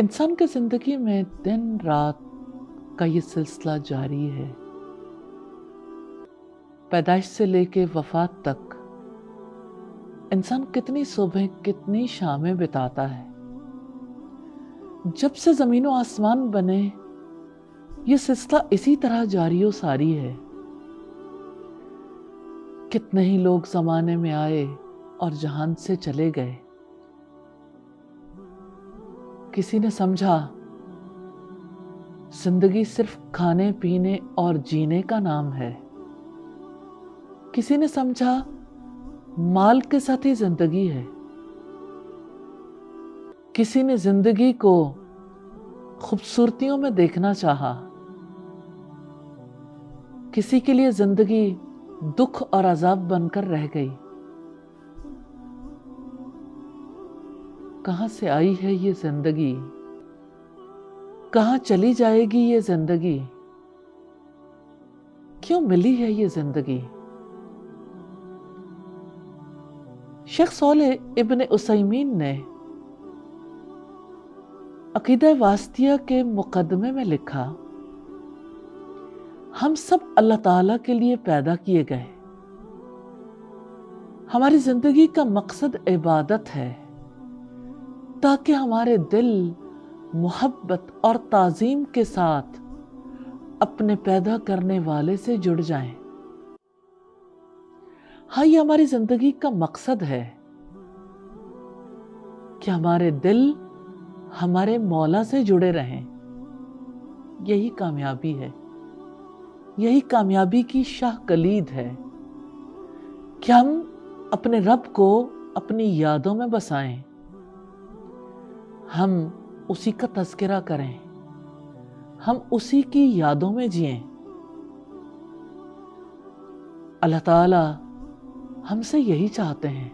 انسان کی زندگی میں دن رات کا یہ سلسلہ جاری ہے. پیدائش سے لے کے وفات تک انسان کتنی صبح کتنی شامیں بتاتا ہے. جب سے زمین و آسمان بنے یہ سلسلہ اسی طرح جاری و ساری ہے. کتنے ہی لوگ زمانے میں آئے اور جہان سے چلے گئے. کسی نے سمجھا زندگی صرف کھانے پینے اور جینے کا نام ہے. کسی نے سمجھا مال کے ساتھ ہی زندگی ہے. کسی نے زندگی کو خوبصورتیوں میں دیکھنا چاہا. کسی کے لیے زندگی دکھ اور عذاب بن کر رہ گئی. کہاں سے آئی ہے یہ زندگی؟ کہاں چلی جائے گی یہ زندگی؟ کیوں ملی ہے یہ زندگی؟ شیخ صالح ابن عثیمین نے عقیدہ واسطیہ کے مقدمے میں لکھا، ہم سب اللہ تعالیٰ کے لیے پیدا کیے گئے. ہماری زندگی کا مقصد عبادت ہے تاکہ ہمارے دل محبت اور تعظیم کے ساتھ اپنے پیدا کرنے والے سے جڑ جائیں. ہاں، یہ ہماری زندگی کا مقصد ہے کہ ہمارے دل ہمارے مولا سے جڑے رہیں. یہی کامیابی ہے. یہی کامیابی کی شاہ کلید ہے کہ ہم اپنے رب کو اپنی یادوں میں بسائیں. ہم اسی کا تذکرہ کریں. ہم اسی کی یادوں میں جئیں. اللہ تعالیٰ ہم سے یہی چاہتے ہیں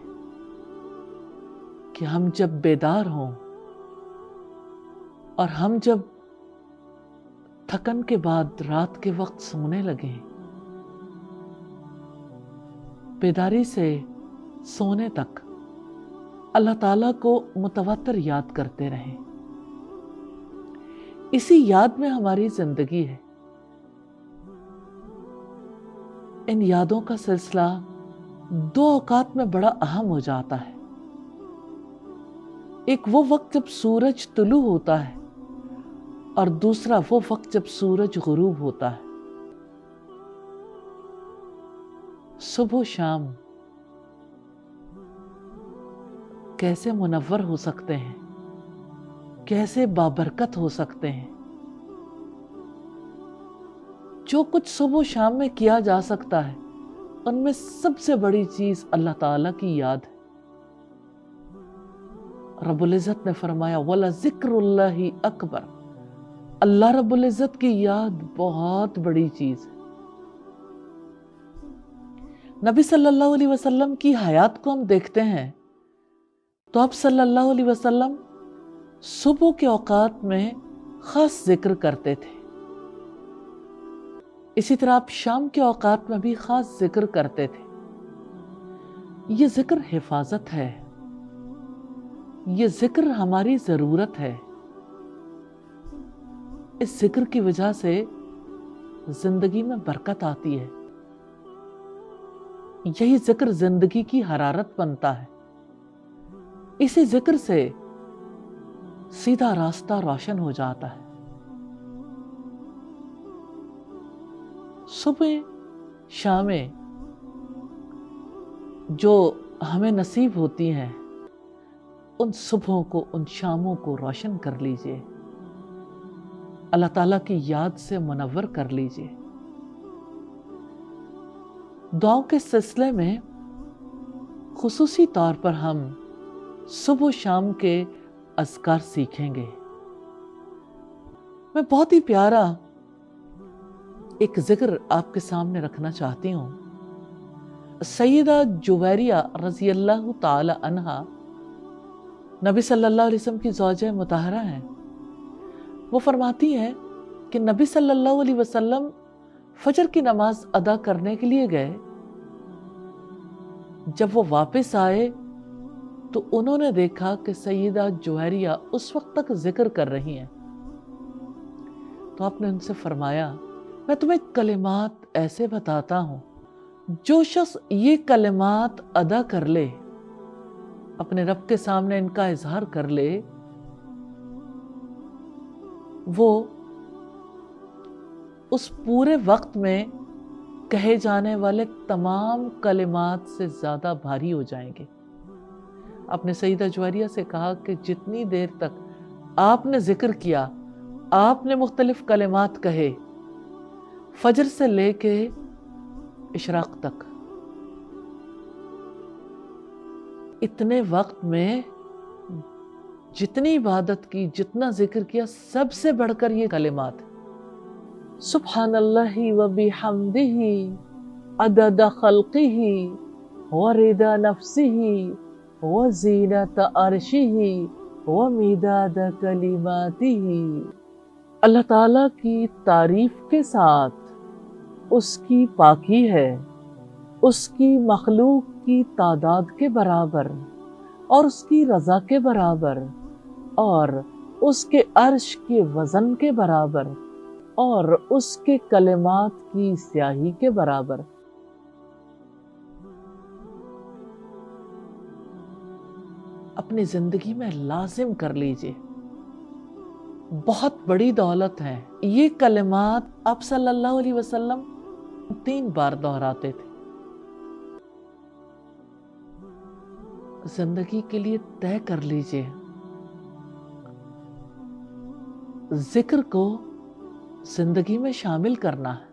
کہ ہم جب بیدار ہوں اور ہم جب تھکن کے بعد رات کے وقت سونے لگیں، بیداری سے سونے تک اللہ تعالیٰ کو متواتر یاد کرتے رہیں. اسی یاد میں ہماری زندگی ہے. ان یادوں کا سلسلہ دو اوقات میں بڑا اہم ہو جاتا ہے. ایک وہ وقت جب سورج طلوع ہوتا ہے اور دوسرا وہ وقت جب سورج غروب ہوتا ہے. صبح و شام کیسے منور ہو سکتے ہیں، کیسے بابرکت ہو سکتے ہیں. جو کچھ صبح و شام میں کیا جا سکتا ہے ان میں سب سے بڑی چیز اللہ تعالیٰ کی یاد ہے. رب العزت نے فرمایا وَلَذِكْرُ اللَّهِ أَكْبَرُ. اللہ رب العزت کی یاد بہت بڑی چیز ہے. نبی صلی اللہ علیہ وسلم کی حیات کو ہم دیکھتے ہیں تو آپ صلی اللہ علیہ وسلم صبح کے اوقات میں خاص ذکر کرتے تھے. اسی طرح آپ شام کے اوقات میں بھی خاص ذکر کرتے تھے. یہ ذکر حفاظت ہے. یہ ذکر ہماری ضرورت ہے. اس ذکر کی وجہ سے زندگی میں برکت آتی ہے. یہی ذکر زندگی کی حرارت بنتا ہے. اسی ذکر سے سیدھا راستہ روشن ہو جاتا ہے. صبح شامیں جو ہمیں نصیب ہوتی ہیں ان صبحوں کو ان شاموں کو روشن کر لیجئے. اللہ تعالیٰ کی یاد سے منور کر لیجئے. دعاؤں کے سلسلے میں خصوصی طور پر ہم صبح و شام کے اذکار سیکھیں گے. میں بہت ہی پیارا ایک ذکر آپ کے سامنے رکھنا چاہتی ہوں. سیدہ جویریہ رضی اللہ تعالی عنہا نبی صلی اللہ علیہ وسلم کی زوجہ مطہرہ ہیں. وہ فرماتی ہیں کہ نبی صلی اللہ علیہ وسلم فجر کی نماز ادا کرنے کے لیے گئے. جب وہ واپس آئے تو انہوں نے دیکھا کہ سیدہ جویریہ اس وقت تک ذکر کر رہی ہیں. تو آپ نے ان سے فرمایا میں تمہیں کلمات ایسے بتاتا ہوں، جو شخص یہ کلمات ادا کر لے، اپنے رب کے سامنے ان کا اظہار کر لے، وہ اس پورے وقت میں کہے جانے والے تمام کلمات سے زیادہ بھاری ہو جائیں گے. آپ نے سیدہ جویریہ سے کہا کہ جتنی دیر تک آپ نے ذکر کیا، آپ نے مختلف کلمات کہے، فجر سے لے کے اشراق تک، اتنے وقت میں جتنی عبادت کی، جتنا ذکر کیا، سب سے بڑھ کر یہ کلمات: سبحان اللہ و بحمدہ عدد خلقہ ورضا نفسہ وزینت عرشہ ومداد کلماتہ. اللہ تعالیٰ کی تعریف کے ساتھ اس کی پاکی ہے، اس کی مخلوق کی تعداد کے برابر اور اس کی رضا کے برابر اور اس کے عرش کے وزن کے برابر اور اس کے کلمات کی سیاہی کے برابر. اپنی زندگی میں لازم کر لیجئے، بہت بڑی دولت ہے. یہ کلمات آپ صلی اللہ علیہ وسلم 3 بار دہراتے تھے. زندگی کے لیے طے کر لیجئے، ذکر کو زندگی میں شامل کرنا ہے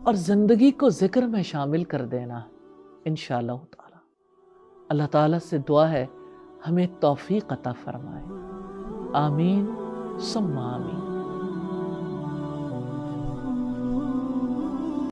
اور زندگی کو ذکر میں شامل کر دینا ہے انشاءاللہ تعالی. اللہ تعالیٰ سے دعا ہے ہمیں توفیق عطا فرمائے. آمین ثم آمین.